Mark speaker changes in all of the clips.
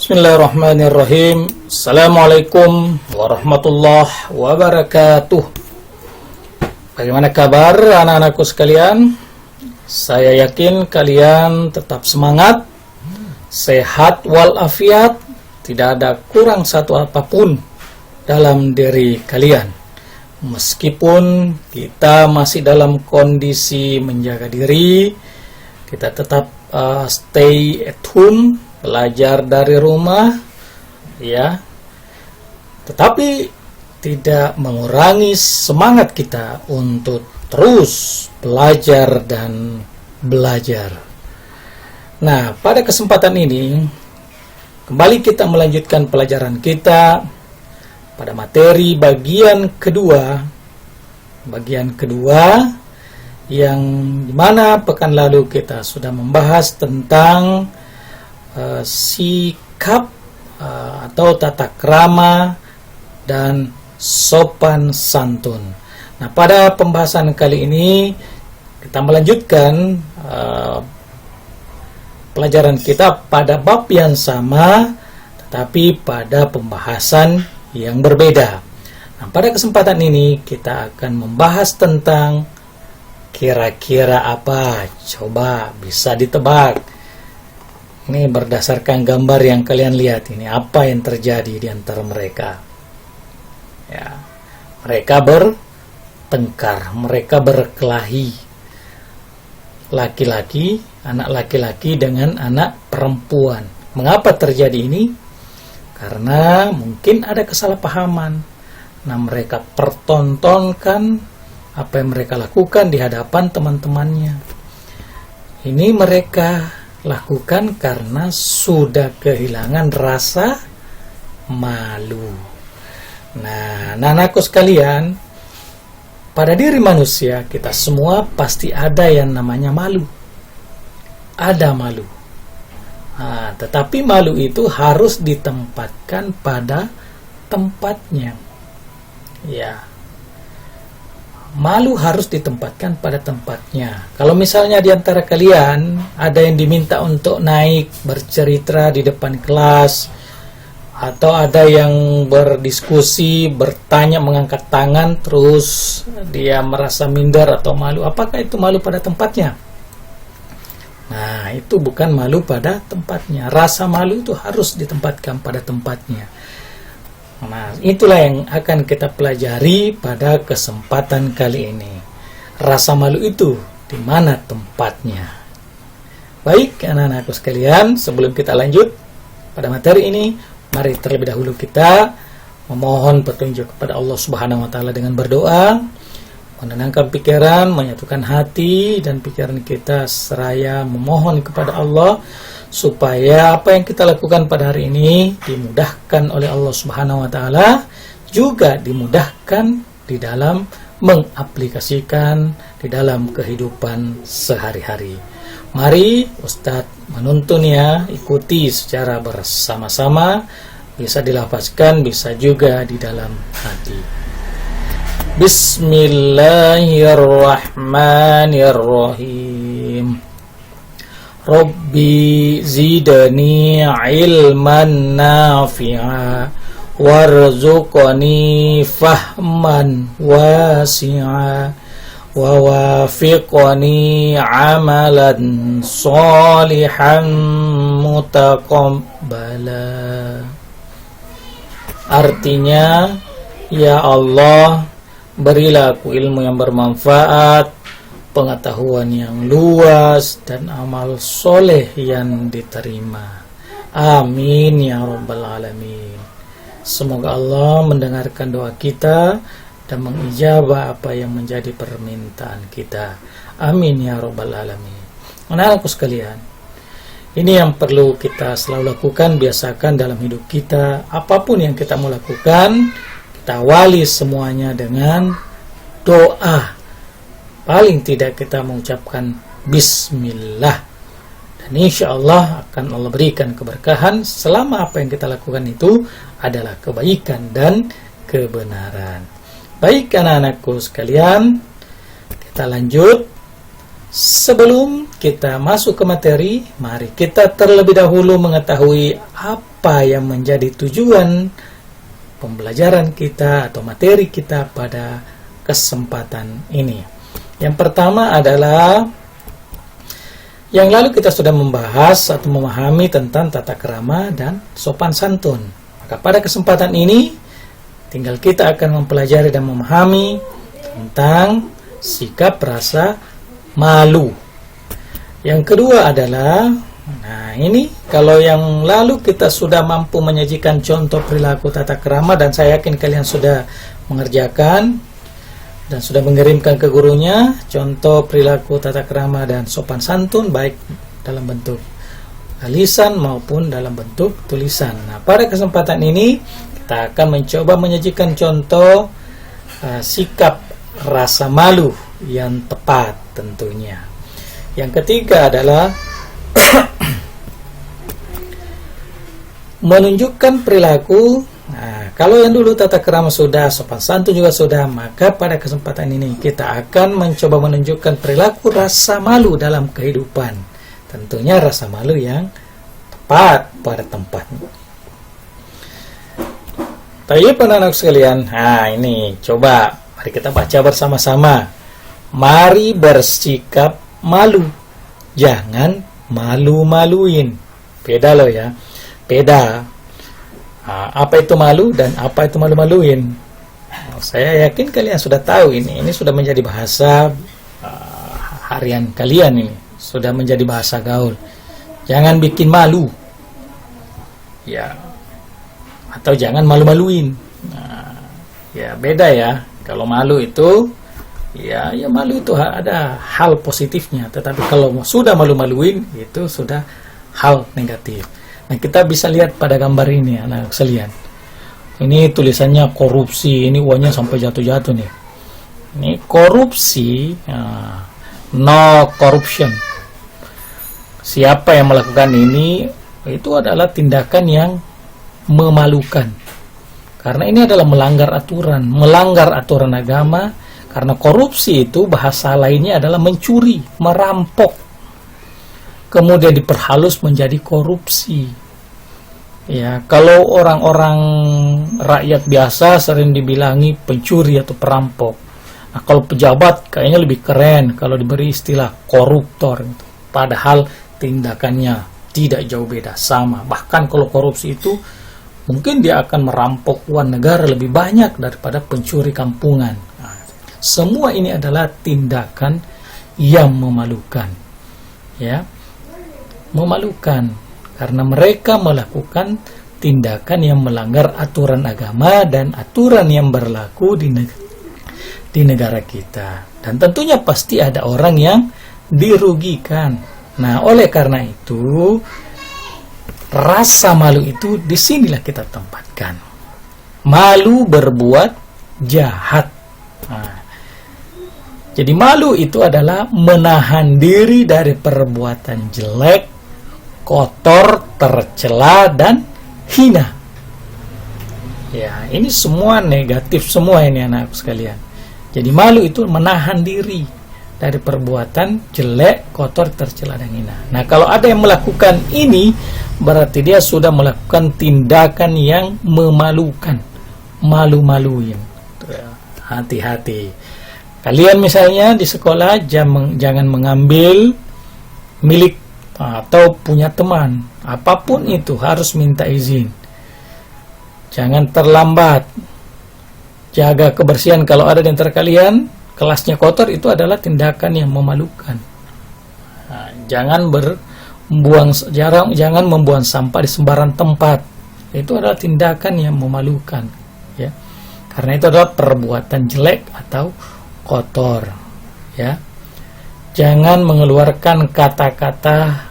Speaker 1: Bismillahirrahmanirrahim. Assalamualaikum warahmatullahi wabarakatuh. Bagaimana kabar anak-anakku sekalian? Saya yakin kalian tetap semangat, sehat walafiat, tidak ada kurang satu apapun dalam diri kalian. Meskipun kita masih dalam kondisi menjaga diri, kita tetap stay at home, belajar dari rumah, ya. Tetapi tidak mengurangi semangat kita untuk terus belajar dan belajar. Nah, pada kesempatan ini kembali kita melanjutkan pelajaran kita pada materi bagian kedua yang dimana pekan lalu kita sudah membahas tentang sikap atau tata krama dan sopan santun. Nah, pada pembahasan kali ini kita melanjutkan pelajaran kita pada bab yang sama tetapi pada pembahasan yang berbeda. Nah, pada kesempatan ini kita akan membahas tentang kira-kira apa? Coba bisa ditebak. Ini berdasarkan gambar yang kalian lihat ini, apa yang terjadi di antara mereka? Ya, mereka bertengkar, mereka berkelahi. Laki-laki, anak laki-laki dengan anak perempuan. Mengapa terjadi ini? Karena mungkin ada kesalahpahaman. Nah, mereka pertontonkan apa yang mereka lakukan di hadapan teman-temannya. Ini mereka lakukan karena sudah kehilangan rasa malu. Nah, anak-anakku sekalian, pada diri manusia kita semua pasti ada yang namanya malu. Ada malu. Nah, tetapi malu itu harus ditempatkan pada tempatnya. Ya. Malu harus ditempatkan pada tempatnya. Kalau misalnya di antara kalian ada yang diminta untuk naik bercerita di depan kelas, atau ada yang berdiskusi, bertanya, mengangkat tangan, terus dia merasa minder atau malu, apakah itu malu pada tempatnya? Nah, itu bukan malu pada tempatnya. Rasa malu itu harus ditempatkan pada tempatnya. Nah, itulah yang akan kita pelajari pada kesempatan kali ini. Rasa malu itu di mana tempatnya? Baik, anak-anakku sekalian, sebelum kita lanjut pada materi ini, mari terlebih dahulu kita memohon petunjuk kepada Allah Subhanahu wa taala dengan berdoa, menenangkan pikiran, menyatukan hati dan pikiran kita seraya memohon kepada Allah supaya apa yang kita lakukan pada hari ini dimudahkan oleh Allah Subhanahu wa taala, juga dimudahkan di dalam mengaplikasikan di dalam kehidupan sehari-hari. Mari Ustadz menuntun ya, ikuti secara bersama-sama, bisa dilafazkan, bisa juga di dalam hati. Bismillahirrahmanirrahim. Rabbi zidni ilman nafi'a warzuqni fahman wasi'a wa wafiqni amalan salihan mutaqabbala. Artinya, ya Allah, berilah aku ilmu yang bermanfaat, pengetahuan yang luas, dan amal soleh yang diterima. Amin ya rabbal alamin. Semoga Allah mendengarkan doa kita dan mengijabah apa yang menjadi permintaan kita. Amin ya rabbal alamin. Anak-anakku sekalian, ini yang perlu kita selalu lakukan, biasakan dalam hidup kita. Apapun yang kita mau lakukan, kita awali semuanya dengan doa. Paling tidak kita mengucapkan bismillah, dan insya Allah akan Allah berikan keberkahan selama apa yang kita lakukan itu adalah kebaikan dan kebenaran. Baik anak-anakku sekalian, kita lanjut Sebelum kita masuk ke materi, mari kita terlebih dahulu mengetahui apa yang menjadi tujuan pembelajaran kita atau materi kita pada kesempatan ini. Yang pertama adalah yang lalu kita sudah membahas atau memahami tentang tata krama dan sopan santun. Maka pada kesempatan ini tinggal kita akan mempelajari dan memahami tentang sikap rasa malu. Yang kedua adalah, nah ini kalau yang lalu kita sudah mampu menyajikan contoh perilaku tata krama dan saya yakin kalian sudah mengerjakan dan sudah mengirimkan ke gurunya contoh perilaku tata krama dan sopan santun baik dalam bentuk lisan maupun dalam bentuk tulisan. Nah, pada kesempatan ini kita akan mencoba menyajikan contoh sikap rasa malu yang tepat tentunya. Yang ketiga adalah menunjukkan perilaku. Nah, kalau yang dulu tata krama sudah, sopan santun juga sudah, maka pada kesempatan ini kita akan mencoba menunjukkan perilaku rasa malu dalam kehidupan. Tentunya rasa malu yang tepat pada tempatnya. Baik anak-anak sekalian, nah ini coba mari kita baca bersama-sama. Mari bersikap malu, jangan malu-maluin. Beda loh ya, beda. Apa itu malu dan apa itu malu-maluin? Saya yakin kalian sudah tahu ini sudah menjadi bahasa harian kalian ini, sudah menjadi bahasa gaul. Jangan bikin malu, ya, atau jangan malu-maluin. Nah, ya beda ya. Kalau malu itu, ya malu itu ada hal positifnya. Tetapi kalau sudah malu-maluin, itu sudah hal negatif. Nah, kita bisa lihat pada gambar ini, anak sekalian. Ini tulisannya korupsi. Ini uangnya sampai jatuh-jatuh nih. Ini korupsi, no corruption. Siapa yang melakukan ini, itu adalah tindakan yang memalukan. Karena ini adalah melanggar aturan agama. Karena korupsi itu bahasa lainnya adalah mencuri, merampok, kemudian diperhalus menjadi korupsi. Ya, kalau orang-orang rakyat biasa sering dibilangi pencuri atau perampok. Nah, kalau pejabat kayaknya lebih keren kalau diberi istilah koruptor. Padahal tindakannya tidak jauh beda, sama. Bahkan kalau korupsi itu mungkin dia akan merampok uang negara lebih banyak daripada pencuri kampungan. Nah, semua ini adalah tindakan yang memalukan. Ya, memalukan karena mereka melakukan tindakan yang melanggar aturan agama dan aturan yang berlaku di negara kita. Dan tentunya pasti ada orang yang dirugikan. Nah, oleh karena itu rasa malu itu disinilah kita tempatkan. Malu berbuat jahat. Nah, jadi malu itu adalah menahan diri dari perbuatan jelek, kotor, tercela, dan hina. Ya, ini semua negatif semua ini anak sekalian. Jadi malu itu menahan diri dari perbuatan jelek, kotor, tercela, dan hina. Nah, kalau ada yang melakukan ini, berarti dia sudah melakukan tindakan yang memalukan, malu-maluin. Hati-hati. Kalian misalnya di sekolah jangan mengambil milik atau punya teman, apapun itu harus minta izin. Jangan terlambat. Jaga kebersihan. Kalau ada di antara kalian kelasnya kotor, itu adalah tindakan yang memalukan. Nah, jangan membuang sampah di sembarang tempat. Itu adalah tindakan yang memalukan, ya. Karena itu adalah perbuatan jelek atau kotor, ya. Jangan mengeluarkan kata-kata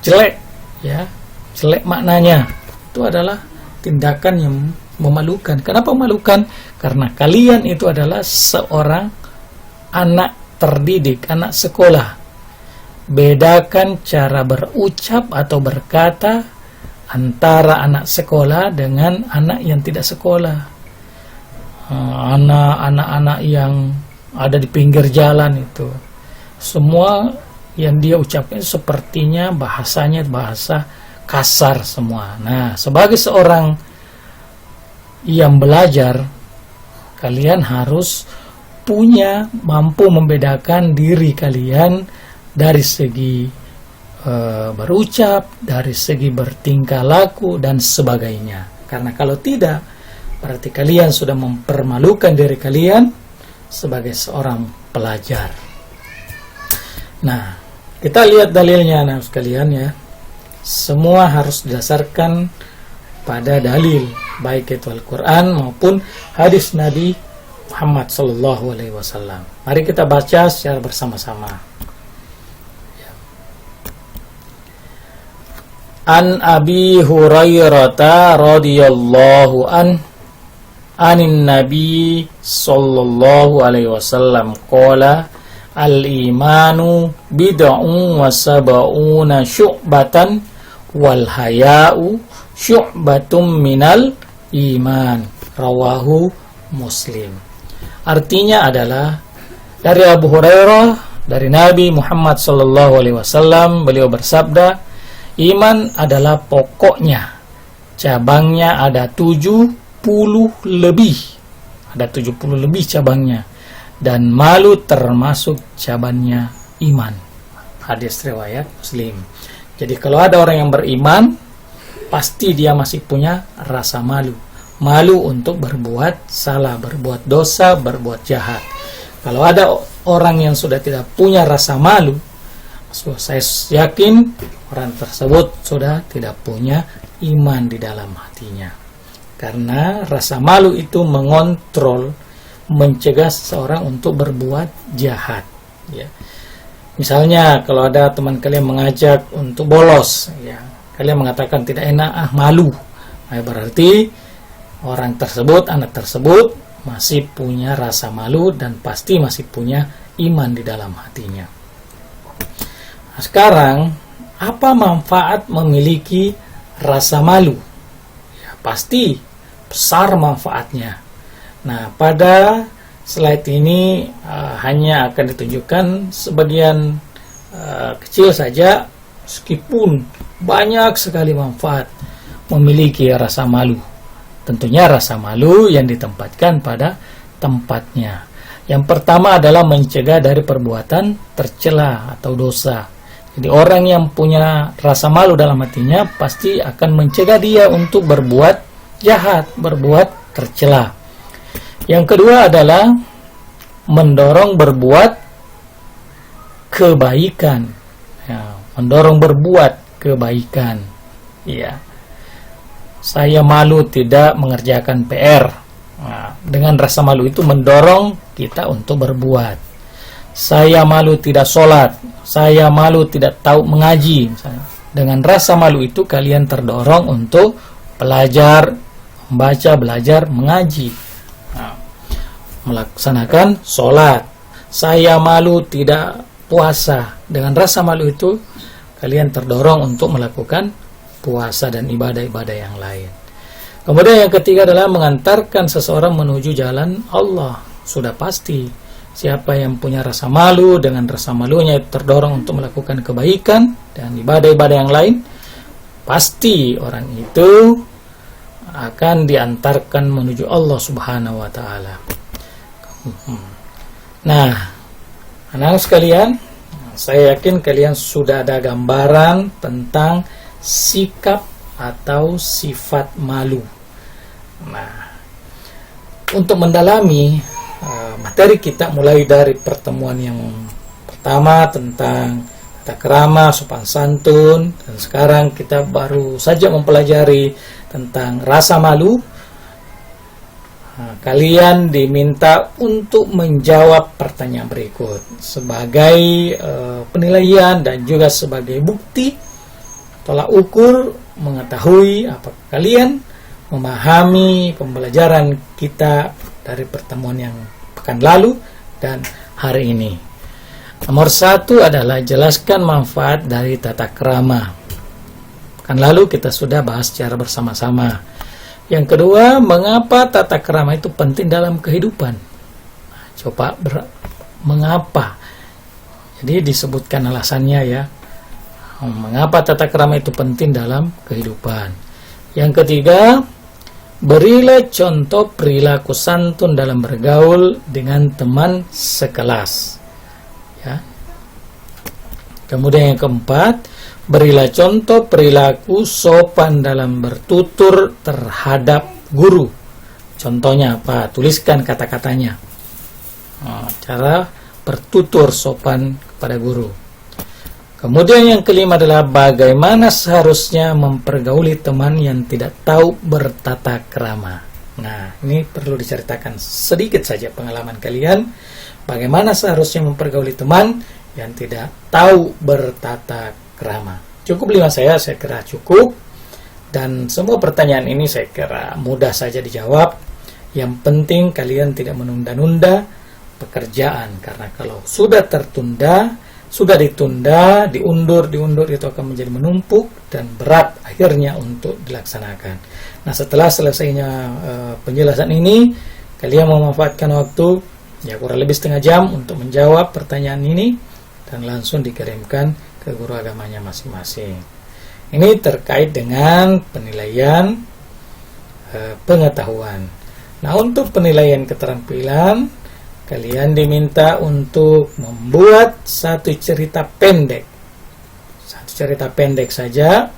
Speaker 1: jelek, ya. Jelek maknanya. Itu adalah tindakan yang memalukan. Kenapa memalukan? Karena kalian itu adalah seorang anak terdidik, anak sekolah. Bedakan cara berucap atau berkata antara anak sekolah dengan anak yang tidak sekolah. Anak-anak yang ada di pinggir jalan itu semua yang dia ucapkan sepertinya bahasanya bahasa kasar semua. Nah, sebagai seorang yang belajar, kalian harus mampu membedakan diri kalian dari segi berucap, dari segi bertingkah laku dan sebagainya. Karena kalau tidak, berarti kalian sudah mempermalukan diri kalian sebagai seorang pelajar. Nah, kita lihat dalilnya anak sekalian ya. Semua harus didasarkan pada dalil, baik itu Al-Quran maupun hadis Nabi Muhammad Sallallahu Alaihi Wasallam. Mari kita baca secara bersama-sama. An Abi Hurairah radhiyallahu anin Nabi Sallallahu Alaihi Wasallam qala al-imanu bid'un wa sab'una syu'batan wal haya'u syu'batum minal iman. Rawahu Muslim. Artinya adalah dari Abu Hurairah, dari Nabi Muhammad sallallahu alaihi wasallam, beliau bersabda, iman adalah pokoknya, cabangnya ada 70 lebih. Ada 70 lebih cabangnya. Dan malu termasuk cabangnya iman. Hadis riwayat Muslim. Jadi kalau ada orang yang beriman, pasti dia masih punya rasa malu. Malu untuk berbuat salah, berbuat dosa, berbuat jahat. Kalau ada orang yang sudah tidak punya rasa malu, saya yakin orang tersebut sudah tidak punya iman di dalam hatinya. Karena rasa malu itu mengontrol, mencegah seseorang untuk berbuat jahat. Ya. Misalnya kalau ada teman kalian mengajak untuk bolos, ya, kalian mengatakan tidak enak, malu. Nah, berarti orang tersebut, anak tersebut masih punya rasa malu dan pasti masih punya iman di dalam hatinya. Nah, sekarang apa manfaat memiliki rasa malu? Ya, pasti besar manfaatnya. Nah, pada slide ini hanya akan ditunjukkan sebagian kecil saja, meskipun banyak sekali manfaat memiliki rasa malu. Tentunya rasa malu yang ditempatkan pada tempatnya. Yang pertama adalah mencegah dari perbuatan tercela atau dosa. Jadi orang yang punya rasa malu dalam hatinya pasti akan mencegah dia untuk berbuat jahat, berbuat tercela. Yang kedua adalah mendorong berbuat kebaikan. Ya, mendorong berbuat kebaikan. Ya. Saya malu tidak mengerjakan PR. Nah, dengan rasa malu itu mendorong kita untuk berbuat. Saya malu tidak sholat. Saya malu tidak tahu mengaji. Misalnya. Dengan rasa malu itu kalian terdorong untuk belajar, membaca, belajar, mengaji. Nah, melaksanakan sholat. Saya malu tidak puasa. Dengan rasa malu itu kalian terdorong untuk melakukan puasa dan ibadah-ibadah yang lain. Kemudian yang ketiga adalah mengantarkan seseorang menuju jalan Allah. Sudah pasti siapa yang punya rasa malu, dengan rasa malunya terdorong untuk melakukan kebaikan dan ibadah-ibadah yang lain, pasti orang itu akan diantarkan menuju Allah Subhanahu wa taala. Nah, anak sekalian, saya yakin kalian sudah ada gambaran tentang sikap atau sifat malu. Nah, untuk mendalami materi kita mulai dari pertemuan yang pertama tentang tata krama, sopan santun, dan sekarang kita baru saja mempelajari tentang rasa malu. Nah, kalian diminta untuk menjawab pertanyaan berikut sebagai penilaian dan juga sebagai bukti tolak ukur mengetahui apakah kalian memahami pembelajaran kita dari pertemuan yang pekan lalu dan hari ini. Nomor 1 adalah jelaskan manfaat dari tata krama. Pekan lalu kita sudah bahas secara bersama-sama. Yang kedua, mengapa tata krama itu penting dalam kehidupan? Coba mengapa? Jadi disebutkan alasannya ya, mengapa tata krama itu penting dalam kehidupan. Yang ketiga, berilah contoh perilaku santun dalam bergaul dengan teman sekelas. Ya. Kemudian yang keempat, berilah contoh perilaku sopan dalam bertutur terhadap guru. Contohnya apa? Tuliskan kata-katanya. Cara bertutur sopan kepada guru. Kemudian yang kelima adalah bagaimana seharusnya mempergauli teman yang tidak tahu bertata krama. Nah, ini perlu diceritakan sedikit saja pengalaman kalian. Bagaimana seharusnya mempergauli teman yang tidak tahu bertata krama. Cukup 5 saya kira cukup. Dan semua pertanyaan ini saya kira mudah saja dijawab. Yang penting kalian tidak menunda-nunda pekerjaan, karena kalau sudah tertunda, sudah ditunda, diundur itu akan menjadi menumpuk dan berat akhirnya untuk dilaksanakan. Nah, setelah selesainya penjelasan ini, kalian memanfaatkan waktu ya kurang lebih setengah jam untuk menjawab pertanyaan ini dan langsung dikirimkan ke guru agamanya masing-masing. Ini terkait dengan penilaian pengetahuan. Nah, untuk penilaian keterampilan, kalian diminta untuk membuat satu cerita pendek. Satu cerita pendek saja.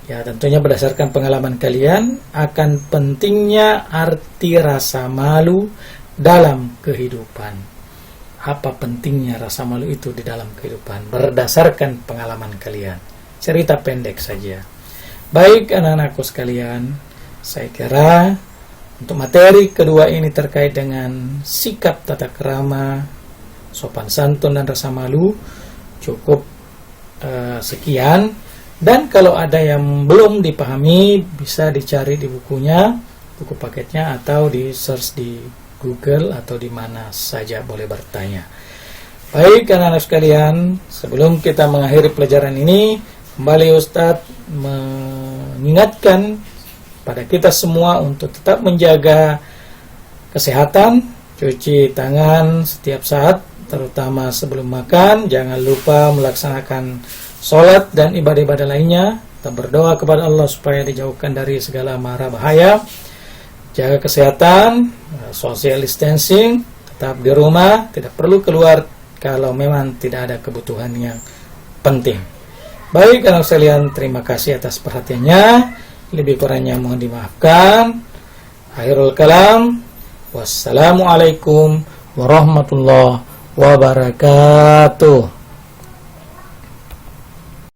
Speaker 1: Ya, tentunya berdasarkan pengalaman kalian akan pentingnya arti rasa malu dalam kehidupan. Apa pentingnya rasa malu itu di dalam kehidupan berdasarkan pengalaman kalian. Cerita pendek saja. Baik anak-anakku sekalian, saya kira untuk materi kedua ini terkait dengan sikap tata krama, sopan santun dan rasa malu cukup sekian. Dan kalau ada yang belum dipahami bisa dicari di bukunya, buku paketnya, atau di search di Google atau di mana saja boleh bertanya. Baik anak-anak sekalian, sebelum kita mengakhiri pelajaran ini, kembali Ustadz mengingatkan pada kita semua untuk tetap menjaga kesehatan, cuci tangan setiap saat, terutama sebelum makan. Jangan lupa melaksanakan sholat dan ibadah-ibadah lainnya. Kita berdoa kepada Allah supaya dijauhkan dari segala mara bahaya. Jaga kesehatan, social distancing, tetap di rumah, tidak perlu keluar kalau memang tidak ada kebutuhan yang penting. Baik anak sekalian, terima kasih atas perhatiannya. Lebih kurangnya mohon dimaafkan. Akhirul kalam. Wassalamualaikum warahmatullahi wabarakatuh.